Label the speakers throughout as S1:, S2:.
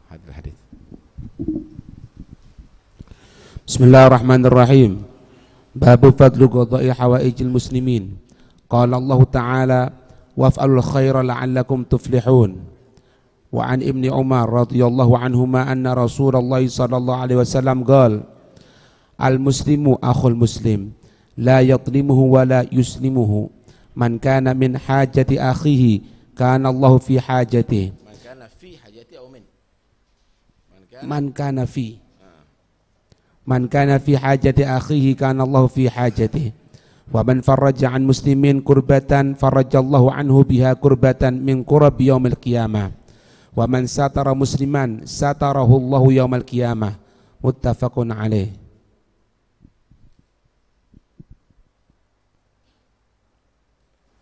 S1: hadis hadis.
S2: Bismillahirrahmanirrahim. Babu fadlu qada'i hawaijil muslimin. Qala Allah Ta'ala waf'alul khaira la'allakum tuflihun. Wa an Ibni Umar radhiyallahu anhuma anna Rasulullah sallallahu alaihi wasallam qala al-muslimu akhul muslim la yadlimuhu wa la yuslimuhu man kana min hajati akhihi kana Allah fi hajatihi
S1: Man kana fi hajati aw min
S2: Man kana fi hajati akhihi kana Allah fi hajatihi wa man farraja an muslimin kurbatan farrajallahu anhu biha kurbatan min kurab yaumil qiyamah wa man satara musliman satarahu Allah yaumil qiyamah. Muttafaqun alaih.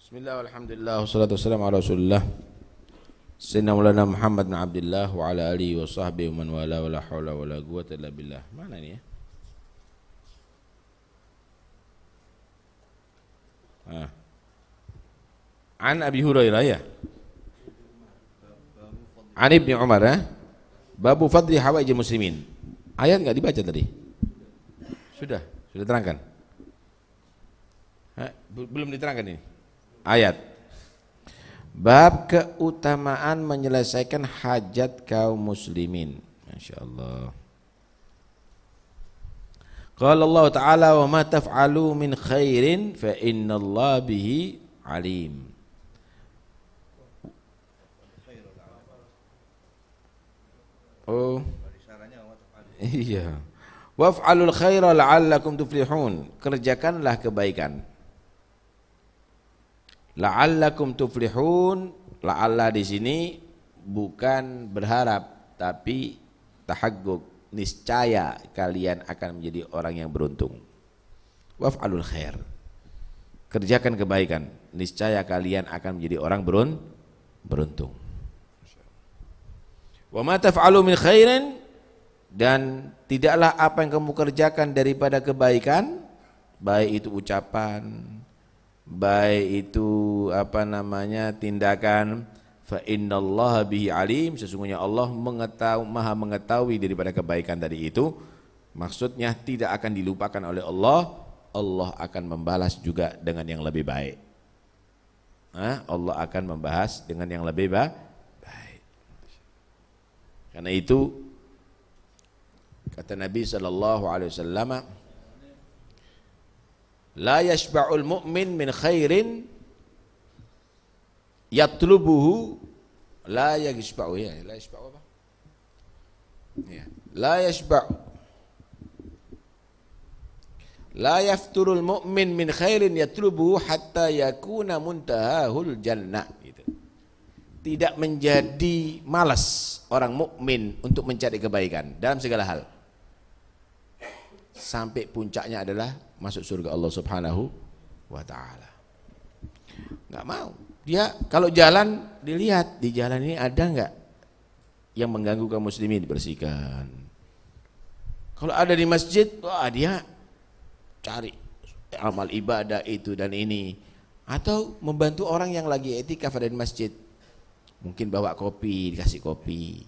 S1: Bismillah walhamdulillah wassalatu wassalamu ala Rasulillah Sayyidina Maulana Muhammad bin Abdullah wa ala alihi wa sahbihi wa man wala wa la hawla wa la quwwata illa billah. Mana ini ya? An Abi Hurairah ya. An Ibni Umar ya. Babu fadli hawaijil muslimin. Ayat enggak dibaca tadi? Sudah terangkan. Belum diterangkan ini. Ayat. Bab keutamaan menyelesaikan hajat kaum muslimin. Masya Allah. Qala Allah Ta'ala wa ma taf'alu min khairin fa innallaha bihi alim. Oh. Iya. Waf'alul khaira la'allakum tuflihun. Kerjakanlah kebaikan. La'allakum tuflihun. La'alla di sini bukan berharap tapi tahagguk, niscaya kalian akan menjadi orang yang beruntung. Waf'alul khair. Kerjakan kebaikan, niscaya kalian akan menjadi orang beruntung. Wa ma taf'alu min khairin, dan tidaklah apa yang kamu kerjakan daripada kebaikan, baik itu ucapan, baik itu tindakan, fa innallaha bihi alim, sesungguhnya Allah maha mengetahui daripada kebaikan tadi itu. Maksudnya tidak akan dilupakan oleh Allah, Allah akan membalas juga dengan yang lebih baik. Allah akan membahas dengan yang lebih baik. Karena itu kata Nabi sallallahu alaihi wasallam, la yashba'ul mu'min min khairin yatlubuhu la yashba'u ya la yashba'u apa? Ya, la yashba'u la yafturul mu'min min khairin yatlubuhu hatta yakuna muntahahul jannah gitu. Tidak menjadi malas orang mukmin untuk mencari kebaikan dalam segala hal sampai puncaknya adalah masuk surga Allah Subhanahu wa taala. Enggak mau. Dia kalau jalan dilihat di jalan ini ada enggak yang mengganggu kaum muslimin, dibersihkan. Kalau ada di masjid, wah dia cari amal ibadah itu dan ini, atau membantu orang yang lagi i'tikaf ada di masjid. Mungkin bawa kopi, dikasih kopi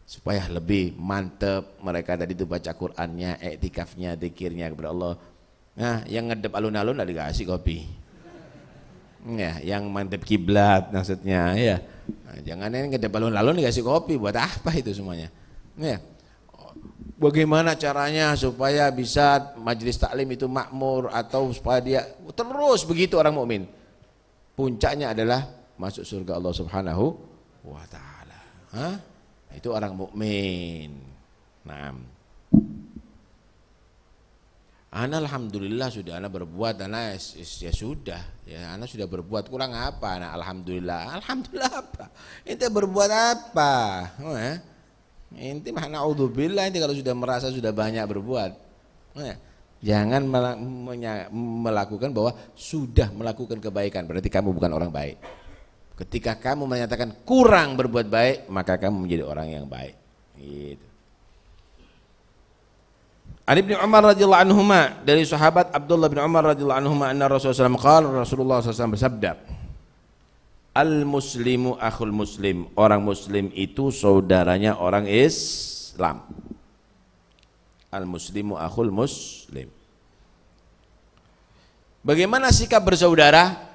S1: supaya lebih mantep mereka tadi itu baca Qur'annya, i'tikafnya, zikirnya kepada Allah. Nah, yang ngedep alun-alun enggak dikasih kopi. Ya, yang mantep kiblat maksudnya ya. Nah, jangan yang ngedep alun-alun dikasih kopi, buat apa itu semuanya? Ya. Bagaimana caranya supaya bisa majelis taklim itu makmur atau supaya dia terus begitu orang mukmin? Puncaknya adalah masuk surga Allah Subhanahu wa taala. Itu orang mukmin. Naam. Ana alhamdulillah sudah ana berbuat, ana ya sudah. Ya ana sudah berbuat, kurang apa ana alhamdulillah. Alhamdulillah apa? Ente berbuat apa? Ente mah naudzubillah, ente kalau sudah merasa sudah banyak berbuat. Jangan melakukan bahwa sudah melakukan kebaikan berarti kamu bukan orang baik. Ketika kamu menyatakan kurang berbuat baik, maka kamu menjadi orang yang baik. Gitu. An Ibni Umar radhiyallahu anhuma, dari sahabat Abdullah bin Umar radhiyallahu anhuma, anna Rasulullah SAW qala, Rasulullah SAW bersabda, Al-muslimu akhul muslim, orang muslim itu saudaranya orang Islam. Al-muslimu akhul muslim. Bagaimana sikap bersaudara?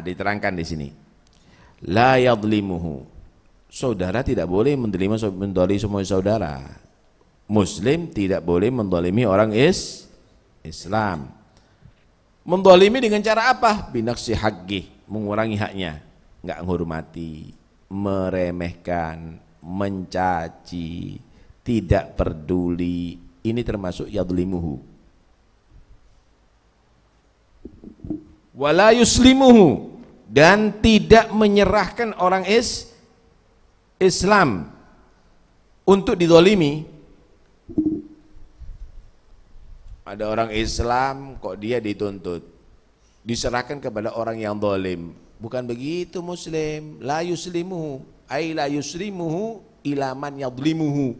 S1: Diterangkan di sini. La yadlimuhu. Saudara tidak boleh mendolimi semua saudara. Muslim tidak boleh mendolimi orang Islam. Mendolimi dengan cara apa? Binaksi haqqih, mengurangi haknya, nggak menghormati, meremehkan, mencaci, tidak peduli. Ini termasuk yadlimuhu. Wala yuslimuhu, dan tidak menyerahkan orang Islam untuk didolimi. Ada orang Islam kok dia dituntut, diserahkan kepada orang yang dolim. Bukan begitu muslim. La yuslimuhu, ay la yuslimuhu ila man yadlimuhu.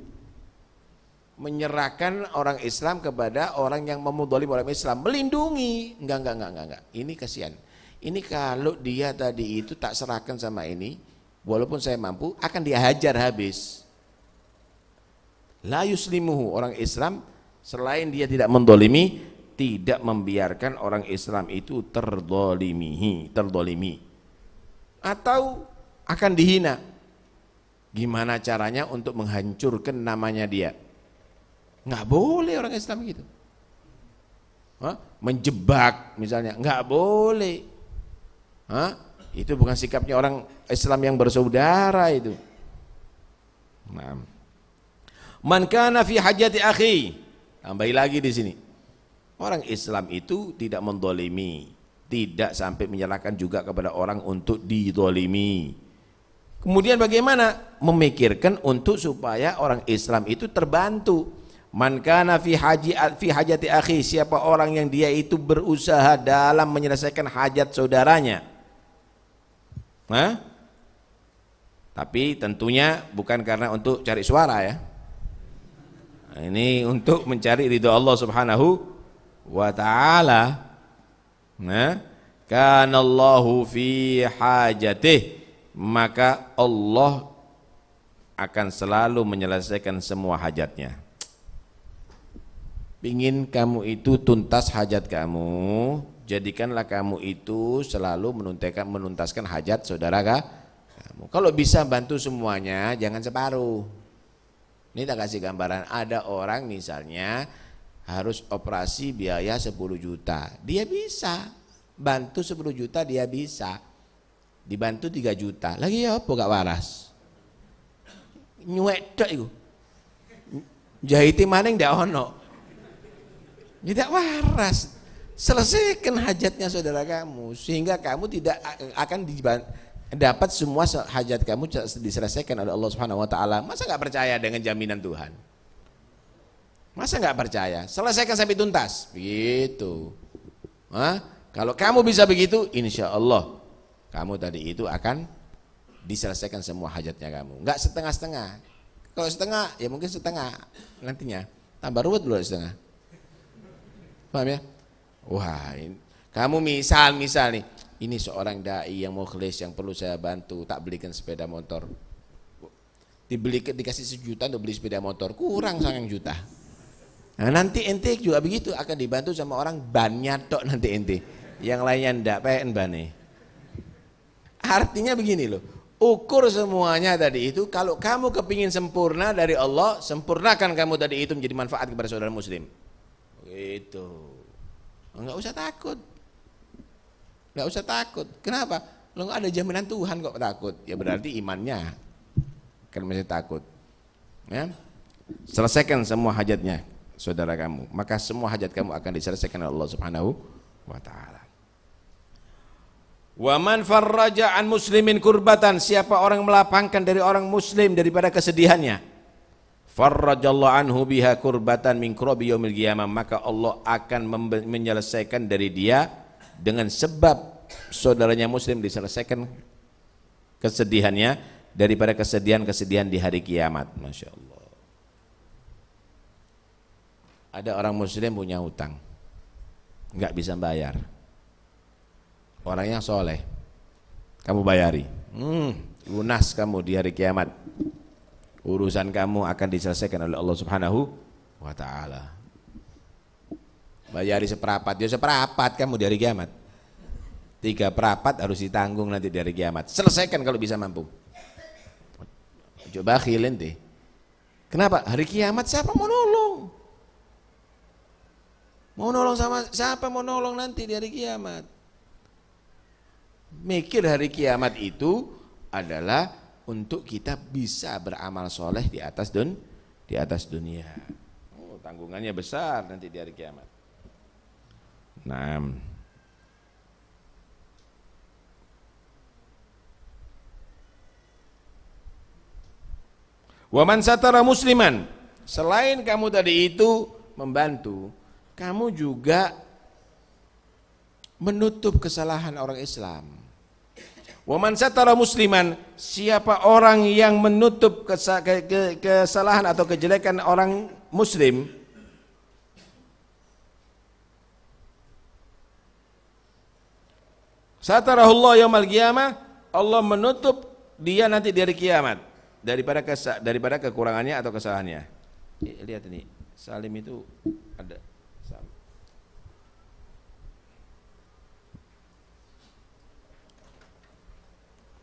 S1: Menyerahkan orang Islam kepada orang yang memudolim orang Islam. Melindungi. Enggak. Ini kasihan. Ini kalau dia tadi itu tak serahkan sama ini, walaupun saya mampu, akan dihajar habis. La yuslimuhu, orang Islam selain dia tidak mendolimi, tidak membiarkan orang Islam itu terdolimi, atau akan dihina. Gimana caranya untuk menghancurkan namanya dia? Nggak boleh orang Islam gitu. Menjebak misalnya, nggak boleh. Itu bukan sikapnya orang Islam yang bersaudara itu. Nah. Man kana fi hajati akhi. Tambahi lagi di sini. Orang Islam itu tidak mendolimi, tidak sampai menyerahkan juga kepada orang untuk didolimi. Kemudian bagaimana? Memikirkan untuk supaya orang Islam itu terbantu. Man kana fi hajati akhi, siapa orang yang dia itu berusaha dalam menyelesaikan hajat saudaranya. Tapi tentunya bukan karena untuk cari suara ya. Ini untuk mencari ridho Allah Subhanahu wa ta'ala. Kanallahu fi hajatih, maka Allah akan selalu menyelesaikan semua hajatnya. Pingin kamu itu tuntas hajat kamu, jadikanlah kamu itu selalu menuntaskan hajat saudara kamu. Kalau bisa bantu semuanya, jangan separuh. Ini tak kasih gambaran, ada orang misalnya harus operasi biaya 10 juta, dia bisa bantu 10 juta, dia bisa dibantu 3 juta, lagi ya apa gak waras, nyuek tok itu, jahiti maning ndak ono, tidak waras. Selesaikan hajatnya saudara kamu, sehingga kamu tidak akan dapat semua hajat kamu diselesaikan oleh Allah Subhanahu wa taala. Masa enggak percaya dengan jaminan Tuhan? Masa enggak percaya? Selesaikan sampai tuntas. Begitu. Kalau kamu bisa begitu, insya Allah kamu tadi itu akan diselesaikan semua hajatnya kamu. Enggak setengah-setengah. Kalau setengah, ya mungkin setengah nantinya. Tambah ruwet dulu setengah. Paham ya? Wah, kamu misal nih, ini seorang dai yang mukhlis yang perlu saya bantu, tak belikan sepeda motor. Dikasih 1 juta untuk beli sepeda motor, kurang 9 juta. Nah, nanti ente juga begitu, akan dibantu sama orang bannya tok nanti ente. Yang lainnya ndak pengen bane. Artinya begini loh, ukur semuanya tadi itu, kalau kamu kepingin sempurna dari Allah, sempurnakan kamu tadi itu menjadi manfaat kepada saudara muslim. Begitu. Enggak usah takut. Enggak usah takut. Kenapa? Lo enggak ada jaminan Tuhan kok takut. Ya berarti imannya kan masih takut. Ya. Selesaikan semua hajatnya saudara kamu, maka semua hajat kamu akan diselesaikan oleh Allah Subhanahu wa taala. Wa man farraja an muslimin kurbatan, siapa orang melapangkan dari orang muslim daripada kesedihannya, farrajallahu anhu biha kurbatan min kurabi yaumil qiyamah, maka Allah akan menyelesaikan dari dia dengan sebab saudaranya muslim diselesaikan kesedihannya daripada kesedihan-kesedihan di hari kiamat. Masya Allah. Ada orang muslim punya hutang, nggak bisa bayar. Orangnya soleh, kamu bayari. Lunas kamu di hari kiamat. Urusan kamu akan diselesaikan oleh Allah Subhanahu wa taala. Bayari seperempat, ya seperempat kamu di hari kiamat. 3/4 harus ditanggung nanti di hari kiamat. Selesaikan kalau bisa mampu. Coba bakhil ente. Kenapa? Hari kiamat siapa mau nolong? Mau nolong sama siapa mau nolong nanti di hari kiamat? Mikir hari kiamat itu adalah untuk kita bisa beramal soleh di atas dunia. Tanggungannya besar nanti di hari kiamat. Nah, waman satara musliman, selain kamu tadi itu membantu, kamu juga menutup kesalahan orang Islam. Waman satara musliman, siapa orang yang menutup kesalahan atau kejelekan orang muslim, satarahullah yaumal qiyamah, Allah menutup dia nanti di hari kiamat daripada kekurangannya atau kesalahannya. Lihat ini, Salim itu ada.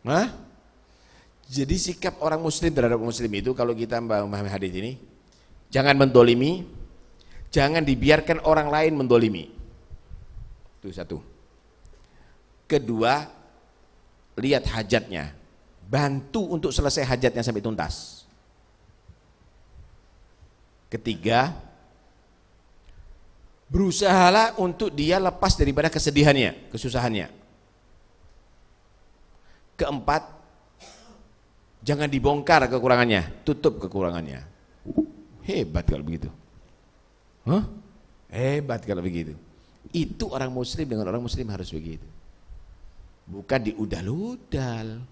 S1: Hah? Jadi sikap orang muslim terhadap muslim itu kalau kita memahami hadis ini, jangan mendolimi, jangan dibiarkan orang lain mendolimi. Itu satu. Kedua, lihat hajatnya, bantu untuk selesai hajatnya sampai tuntas. Ketiga, berusahalah untuk dia lepas daripada kesedihannya, kesusahannya. Keempat, jangan dibongkar kekurangannya, tutup kekurangannya. Hebat kalau begitu. Hebat kalau begitu. Itu orang muslim dengan orang muslim harus begitu. Bukan diudal-udal.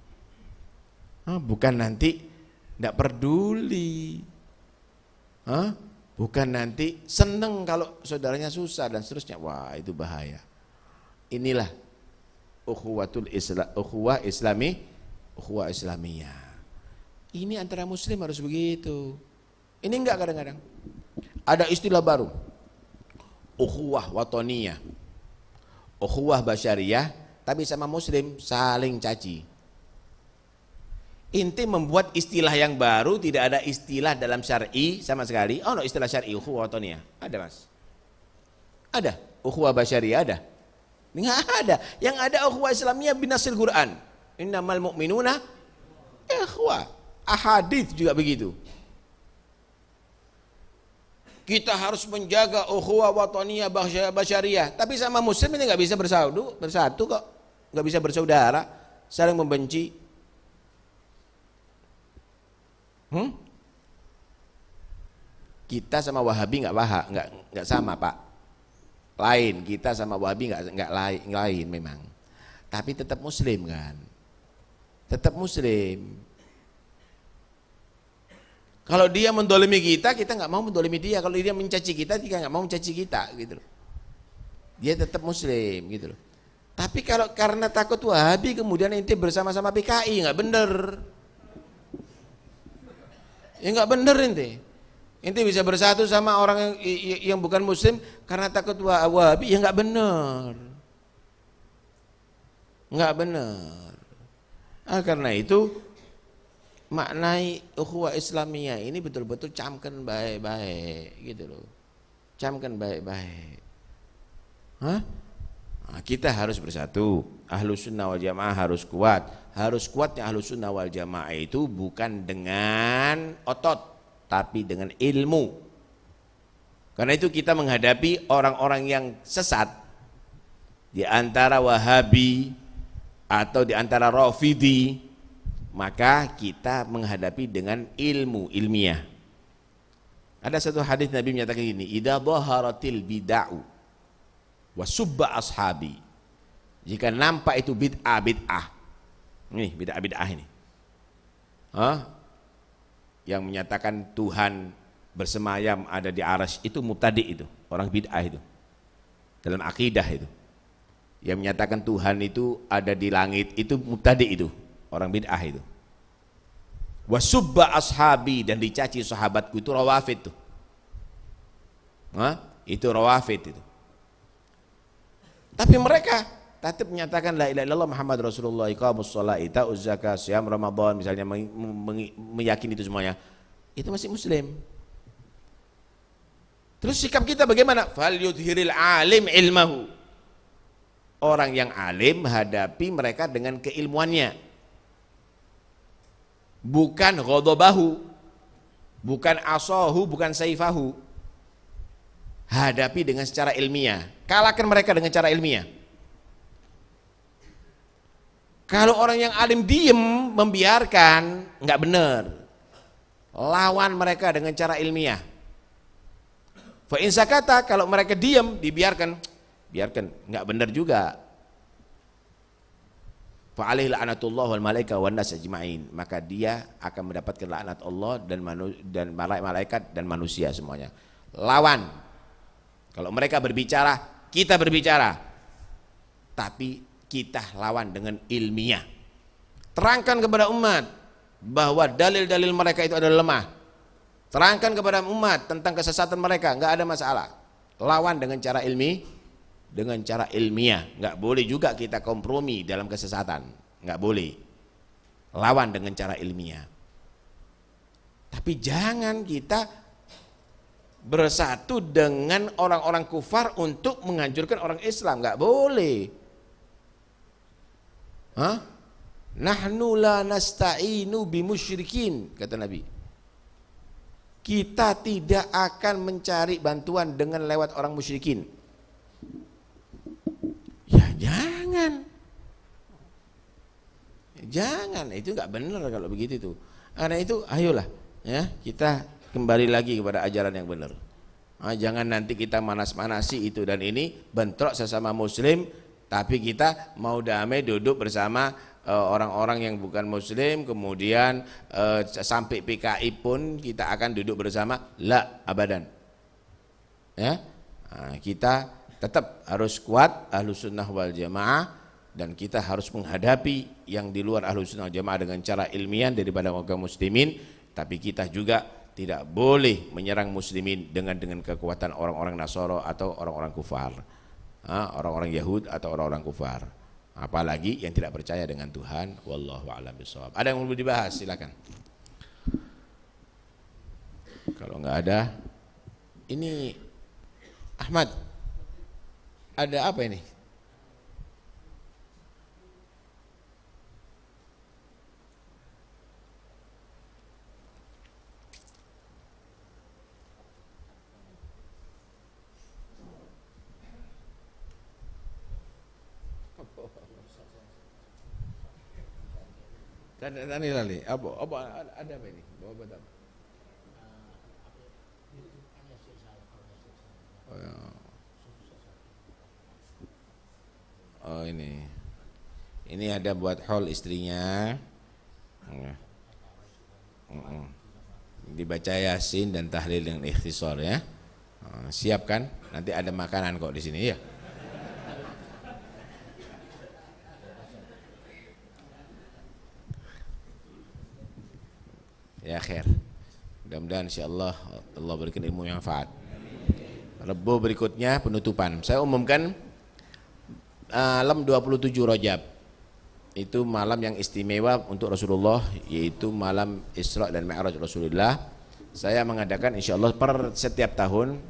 S1: Bukan nanti tidak peduli. Bukan nanti seneng kalau saudaranya susah dan seterusnya. Wah, itu bahaya. Inilah ukhuwatul Islam, ukhuwah Islamiyah. Ini antara muslim harus begitu. Ini enggak kadang-kadang. Ada istilah baru. Ukhuwah watoniyah. Ukhuwah basyariyah, tapi sama muslim saling caci. Inti membuat istilah yang baru, tidak ada istilah dalam syar'i sama sekali. Oh, no, istilah syar'i ukhuwah watoniyah. Ada, Mas? Ada. Ukhuwah basyariyah ada. Enggak ada. Yang ada ukhuwah Islamiyah binasil Quran. Innamal mu'minuna ikhwah. Ahadits juga begitu. Kita harus menjaga ukhuwah wataniyah basyariyah. Tapi sama muslim ini enggak bisa bersatu kok. Enggak bisa bersaudara, saling membenci. Kita sama Wahabi enggak sama, Pak. Lain, kita sama Wahabi enggak lain memang. Tapi tetap muslim kan. Tetap muslim. Kalau dia mendolimi kita enggak mau mendolimi dia. Kalau dia mencaci kita enggak mau mencaci kita gitu loh. Dia tetap muslim gitu loh. Tapi kalau karena takut Wahabi kemudian ente bersama-sama PKI enggak bener. Ya enggak bener ente. Ente bisa bersatu sama orang yang bukan muslim karena takut Wahabi, ya enggak benar. Enggak benar. Karena itu maknai ukhuwah Islamiyah ini betul-betul camkan baik-baik gitu loh. Camkan baik-baik. Kita harus bersatu. Ahlus sunnah wal jamaah harus kuat. Harus kuatnya ahlus sunnah wal jamaah itu bukan dengan otot, tapi dengan ilmu. Karena itu kita menghadapi orang-orang yang sesat di antara Wahabi atau di antara Rafidhi, maka kita menghadapi dengan ilmu ilmiah. Ada satu hadis Nabi menyatakan ini, idza dhaharatil bid'ah wa subba ashabi. Jika nampak itu bid'ah. Ini bid'ah ini. Yang menyatakan Tuhan bersemayam ada di arsy itu mubtadi, itu orang bid'ah itu dalam akidah itu. yang menyatakan Tuhan itu ada di langit itu mubtadi, itu orang bid'ah itu. Wasubba ashabi, dan dicaci sahabatku, itu rawafid tuh. Itu rawafid itu. Tapi mereka tetap menyatakan la ilaha illallah Muhammad Rasulullah, iqamus shalah, itauz zakat, siyam Ramadan, misalnya meyakini itu semuanya. Itu masih muslim. Terus sikap kita bagaimana? Fal yudhiril alim ilmahu. Orang yang alim hadapi mereka dengan keilmuannya. Bukan ghadabahu, bukan asahu, bukan saifahu. Hadapi dengan secara ilmiah. Kalahkan mereka dengan cara ilmiah. Kalau orang yang alim diem membiarkan, nggak benar. Lawan mereka dengan cara ilmiah. Fa in sakata, kalau mereka diem dibiarkan, biarkan, nggak benar juga. Fa alaihi la'natullah wal malaika wan nas ajma'in, maka dia akan mendapatkan laknat Allah dan malaikat dan manusia semuanya. Lawan. Kalau mereka berbicara, kita berbicara, tapi kita lawan dengan ilmiah. Terangkan kepada umat bahwa dalil-dalil mereka itu adalah lemah. Terangkan kepada umat tentang kesesatan mereka, nggak ada masalah. Lawan dengan cara ilmiah, nggak boleh juga kita kompromi dalam kesesatan, nggak boleh. Lawan dengan cara ilmiah. Tapi jangan kita bersatu dengan orang-orang kufar untuk menghancurkan orang Islam, nggak boleh. Nahnu la nasta'inu bimusyrikin, kata Nabi. Kita tidak akan mencari bantuan dengan lewat orang musyrikin. Ya jangan, itu nggak benar kalau begitu tuh. Karena itu ayolah ya, kita kembali lagi kepada ajaran yang benar. Jangan nanti kita manas-manasi itu dan ini, bentrok sesama muslim, tapi kita mau damai duduk bersama orang-orang yang bukan muslim, kemudian sampai PKI pun kita akan duduk bersama, la abadan. Ya, kita tetap harus kuat Ahlus Sunnah wal Jamaah, dan kita harus menghadapi yang di luar Ahlus Sunnah wal Jamaah dengan cara ilmiah daripada kaum muslimin. Tapi kita juga tidak boleh menyerang muslimin dengan kekuatan orang-orang Nasara atau orang-orang kufar, orang-orang Yahud atau orang-orang kufar, apalagi yang tidak percaya dengan Tuhan. Wallahu a'lam bishawab. Ada yang perlu dibahas, silakan. Kalau nggak ada, ini Ahmad, ada apa ini? Tani lali, apa ada apa ini? Bawa apa? Oh, ya. Oh ini ada buat haul istrinya. Dibaca Yasin dan tahlil dengan ikhtisar ya. Siap kan? Nanti ada makanan kok di sini ya. Ya khair. Mudah-mudahan insyaallah Allah berikan ilmu yang manfaat. Rebo berikutnya penutupan. Saya umumkan malam 27 Rajab. Itu malam yang istimewa untuk Rasulullah, yaitu malam Isra dan Mi'raj Rasulullah. Saya mengadakan insyaallah per setiap tahun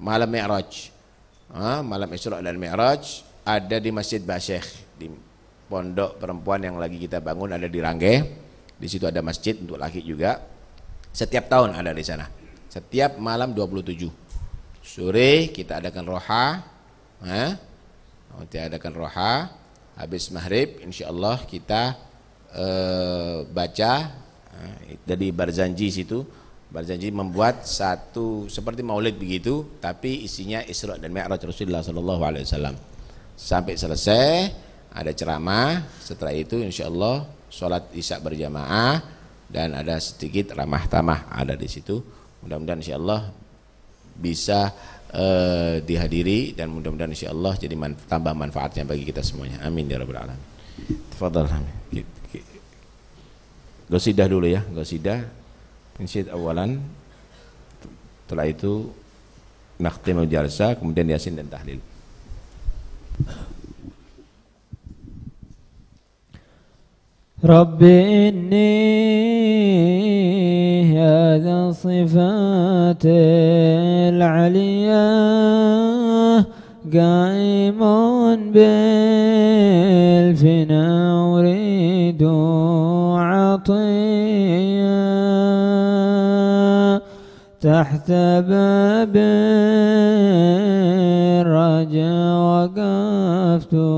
S1: malam Mi'raj. Malam Isra dan Mi'raj ada di Masjid Basyekh, di pondok perempuan yang lagi kita bangun, ada di Rangge. Di situ ada masjid untuk laki juga. Setiap tahun ada di sana. Setiap malam 27 sore kita adakan roha. Kita adakan roha. Habis maghrib insyaallah kita baca dari Barzanji situ. Barzanji membuat satu seperti maulid begitu, tapi isinya Isra dan Mi'raj Rasulullah sallallahu alaihi wasallam. Sampai selesai ada ceramah. Setelah itu insyaallah sholat isya berjamaah dan ada sedikit ramah tamah ada di situ. Mudah-mudahan insyaallah bisa dihadiri, dan mudah-mudahan insyaallah jadi tambah manfaatnya bagi kita semuanya. Amin ya rabbal alamin. Tafadhal. Qasidah dulu ya, qasidah insyid awalan. Setelah itu nakhtimul jalsah, kemudian yasin dan tahlil.
S3: Rabbi inni hadha sifatil aliyah qa'imun bil fina uridu atiyah tahta babir raja waqaftu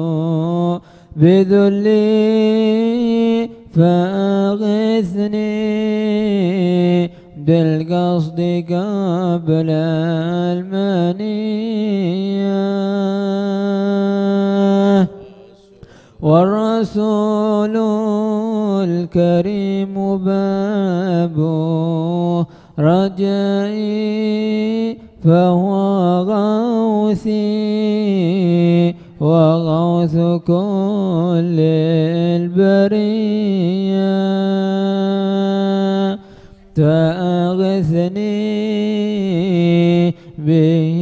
S3: بذلي فأغثني بالقصد قبل المنية والرسول الكريم بابه رجائي فهو غوثي وغوث كل البرية فأغثني به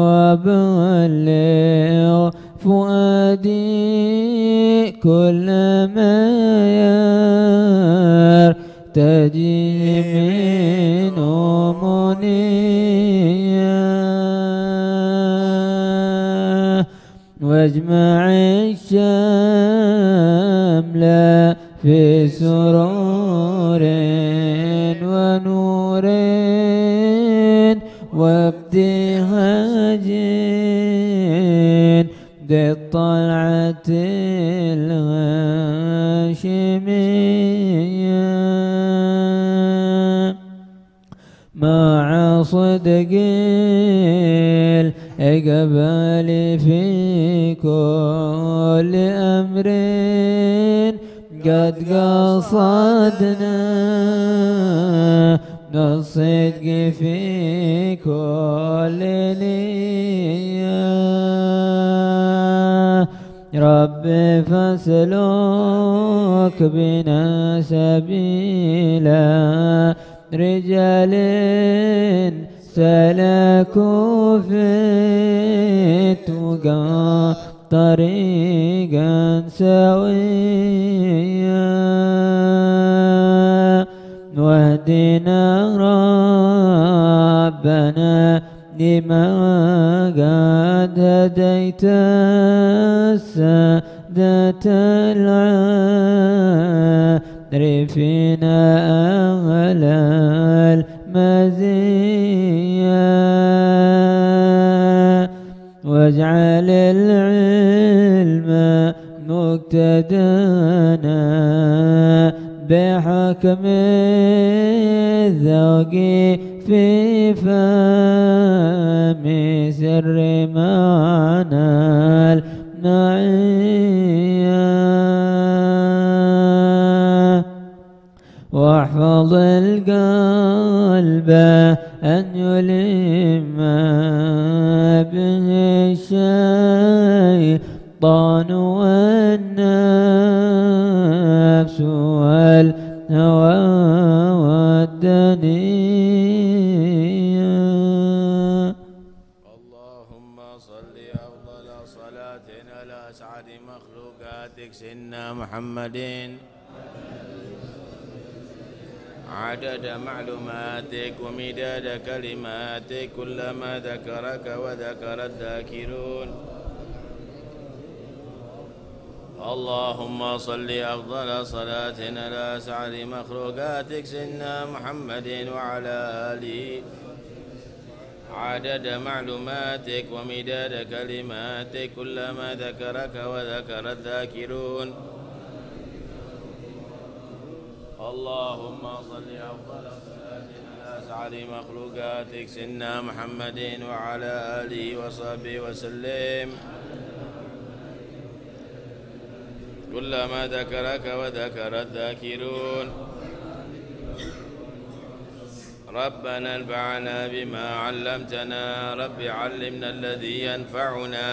S3: وبلغ فؤادي كل ما يرتجي منه منية واجمع الشمل في سرور ونور وابتهاج بالطلعة الهاشمية مع صدق الإقبال في كل أمر قد قصدنا الصدق في كل نية رب فاسلك بنا سبيلا رجال سلكوا في التقى طريقا سويا واهدنا ربنا لما قد هديت السادة العارفين أهل المزية واجعل العلم مقتدانا بحكم الذوق في فم سر معنى المعية واحفظ القلب أن يلم به الشيطان والنفس والهوى والدنيا
S1: اللهم صل أفضل صلاة على أسعد مخلوقاتك سيدنا محمد عدد معلوماتك ومداد كلماتك كلما ذكرك وذكر الذاكرون اللهم صل أفضل صلاة على أسعد مخلوقاتك سيدنا محمد وعلى آله عدد معلوماتك ومداد كلماتك كلما ذكرك وذكر الذاكرون اللهم صل أفضل صلاة على أسعد مخلوقاتك سيدنا محمد وعلى آله وصحبه وسلم كلما ذكرك وذكر الذاكرون ربنا انفعنا بما علمتنا رب علمنا الذي ينفعنا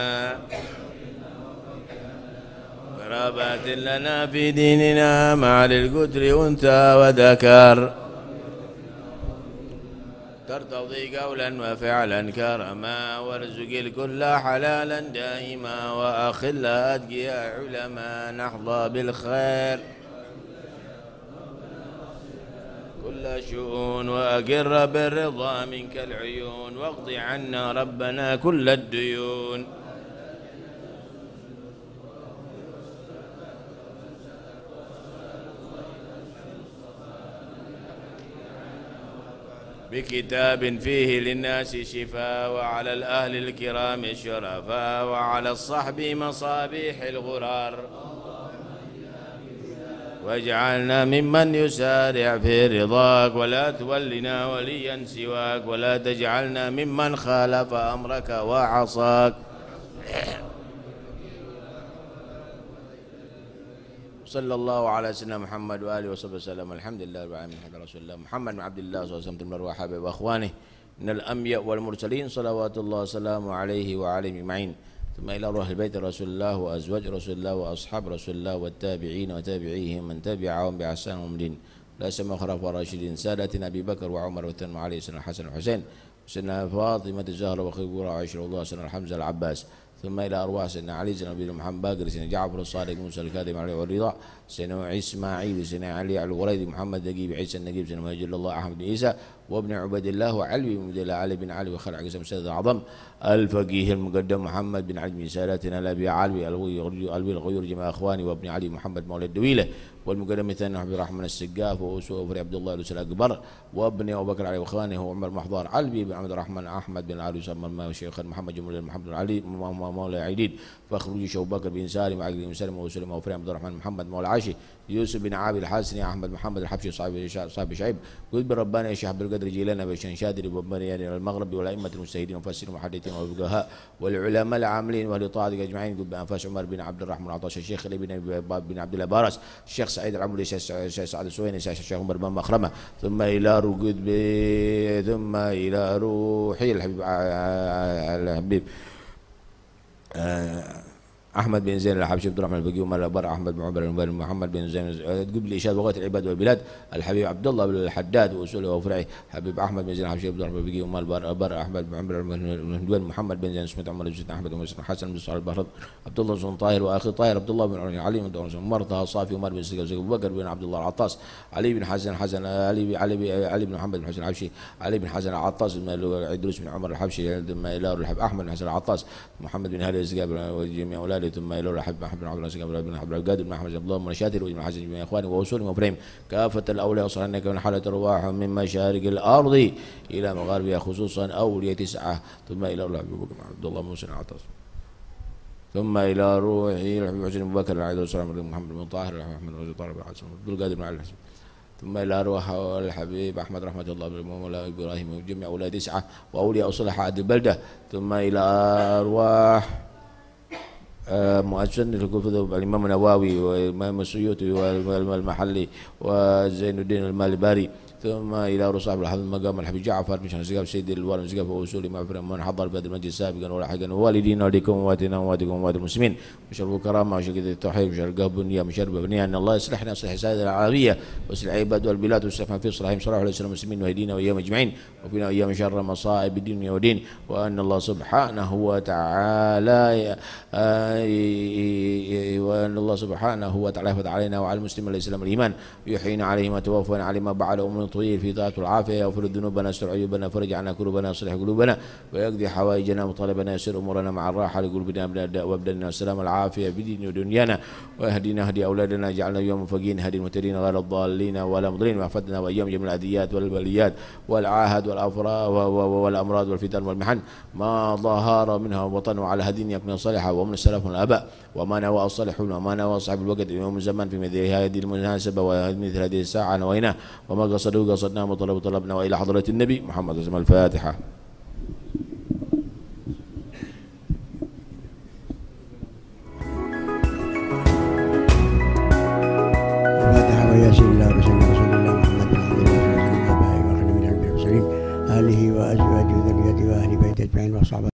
S1: قرابات لنا في ديننا مع للقدر أنثى وذكر ترتضي قولا وفعلا كرما وارزق الكل حلالا دائما وأخل أتقياء علما نحظى بالخير كل شؤون وأقر بالرضا منك العيون واقض عنا ربنا كل الديون بكتاب فيه للناس شفاء وعلى الأهل الكرام الشرفاء وعلى الصحب مصابيح الغرار واجعلنا ممن يسارع في رضاك ولا تولنا وليا سواك ولا تجعلنا ممن خالف أمرك وعصاك صلى الله على سيدنا محمد وآله وصحبه وسلم الحمد لله رب العالمين رسول الله محمد بن عبد الله صلى الله عليه وسلم وحبيب وأخوانه من الأنبياء والمرسلين صلوات الله وسلامه عليه وعلى أجمعين ثم إلى روح البيت رسول الله وأزواج رسول الله وأصحاب رسول الله والتابعين وتابعيهم من تبعهم بإحسان ومدين لا سمى خلف وراشدين سادتنا أبي بكر وعمر وثمان علي سنة الحسن والحسين سنة فاطمة الزهرة وخبورة وعشر الله سنة الحمزة العباس ثم إلى أرواح سيدنا علي سيدنا أبي محمد باقر سيدنا جعفر الصادق موسى الكاظم عليه والرضا سيدنا إسماعيل سيدنا علي على الغريد محمد دقيب عيسى النقيب سيدنا مجد الله أحمد بن عيسى وابن عبد الله وعلوي بن الله علي بن علي وخلع قسم سيد الأعظم الفقيه المقدم محمد بن علي بن ساداتنا الأبي علوي الغيور جماعة أخواني وابن علي محمد مولى الدويلة والمقدم الثاني عبد الرحمن السقاف وفري عبد الله الأسل الأكبر وابن أبو بكر علي وأخوانه وعمر محضار علوي بن عبد الرحمن أحمد بن علي وسلم الشيخ محمد جمال محمد بن علي مولى عيدين فخروج شو بكر بن سالم وعقل بن سالم وسلم وفري عبد الرحمن محمد مولى عاشي يوسف بن عابد الحسني أحمد محمد الحبشي صاحب شعيب قلت بربنا يا شيخ عبد القادر جيلان بشان شادري وبني المغرب والأئمة المجتهدين والمفسرين والمحدثين والفقهاء والعلماء العاملين ولطاعتك أجمعين قلت بأنفاس عمر بن عبد الرحمن عطاش الشيخ علي بن عبد الله بارس الشيخ سعيد العمري الشيخ سعد السويني الشيخ عمر بن مخرمة ثم إلى رقد ثم إلى روحي الحبيب أحمد بن زين الحبشي عبد الرحمن البقي ومال الأبر أحمد بن عمر محمد بن زين قبل إشاد لغات العباد والبلاد الحبيب عبد الله بن الحداد وأصوله وفرعه حبيب أحمد بن زين الحبشي عبد الرحمن البقي ومال الأبر أحمد بن عمر بن محمد بن زين اسمه عمر بن أحمد بن حسن بن صالح البهرد عبد الله بن طاهر وأخي طاهر عبد الله بن علي بن مرتها صافي ومر بن سقف أبو بكر بن عبد الله العطاس علي بن حسن علي بن محمد بن حسن الحبشي علي بن حسن العطاس عدروس بن عمر الحبشي ثم إلى أحمد بن حسن العطاس محمد بن هادي السقاف وجميع أولاده ثم إلى أحمد بن عبد الله بن عبد القادر بن أحمد بن الله بن شاتر وابن حسن بن إخواني وأصولهم وفريم كافة الأولياء وصلنا أنك من حالة أرواح من مشارق الأرض إلى مغاربها خصوصا أولياء 9 ثم إلى عبد الله موسى العطاس ثم إلى روحي الحبيب حسين أبو بكر العيد والسلام على محمد بن طاهر محمد بن طاهر بن حسن عبد القادر بن علي الحسن ثم إلى روح الحبيب أحمد رحمة الله بن مولا إبراهيم وجميع أولاد 9 وأولياء صلحاء البلدة ثم إلى أرواح مؤسسا للكفر الإمام النووي والإمام السيوطي والمحلي وزين الدين المالباري ثم إلى رصاح الحافظ المقام الحبيب جعفر بن شهاب سيد الوالد مسقف وأصول مغفرة من حضر في هذا المجلس سابقا ولاحقا والدينا ولديكم ووالدنا ووالدكم ووالد المسلمين مشرف كرامة وشركة التوحيد مشرف بنية مشرف بنية أن الله يصلحنا يصلح السادة العربية ويصلح العباد والبلاد ويصلح في صلاحهم صلاح عليه المسلمين ويهدينا وإياهم أجمعين وفينا وإياهم شر مصائب الدين ودين وأن الله سبحانه وتعالى وأن الله سبحانه وتعالى يحفظ علينا وعلى المسلمين الإسلام والإيمان ويحيينا عليه ما توفنا عليه ما بعد أمر طويل في طاعة العافية يغفر ذنوبنا يستر عيوبنا فرج عنا كروبنا يصلح قلوبنا ويقضي حوائجنا وطلبنا يسر أمورنا مع الراحة لقلوبنا وابدلنا السلام العافية بدين ودنيانا ويهدينا هدي أولادنا جعلنا يوم فقين هدي المهتدين غير الضالين ولا مضلين واحفظنا وأيام جميع الأذيات والبليات والعاهد والأمراض والفتن والمحن ما ظهر منها وبطن وعلى هدينا من الصالحة ومن السلف والآباء وما نوى الصالحون وما نوى صاحب الوقت يوم الزمان في مثل هذه المناسبة ومثل هذه الساعة نوينا وما قصدوا قصدنا وطلب طلبنا وإلى حضرة النبي محمد اسم الفاتحة.
S4: الفاتحة وياسين الله بسم رسول الله محمد بن عبد الله وسلم آبائه وخدم من المرسلين أجمعين وصحبه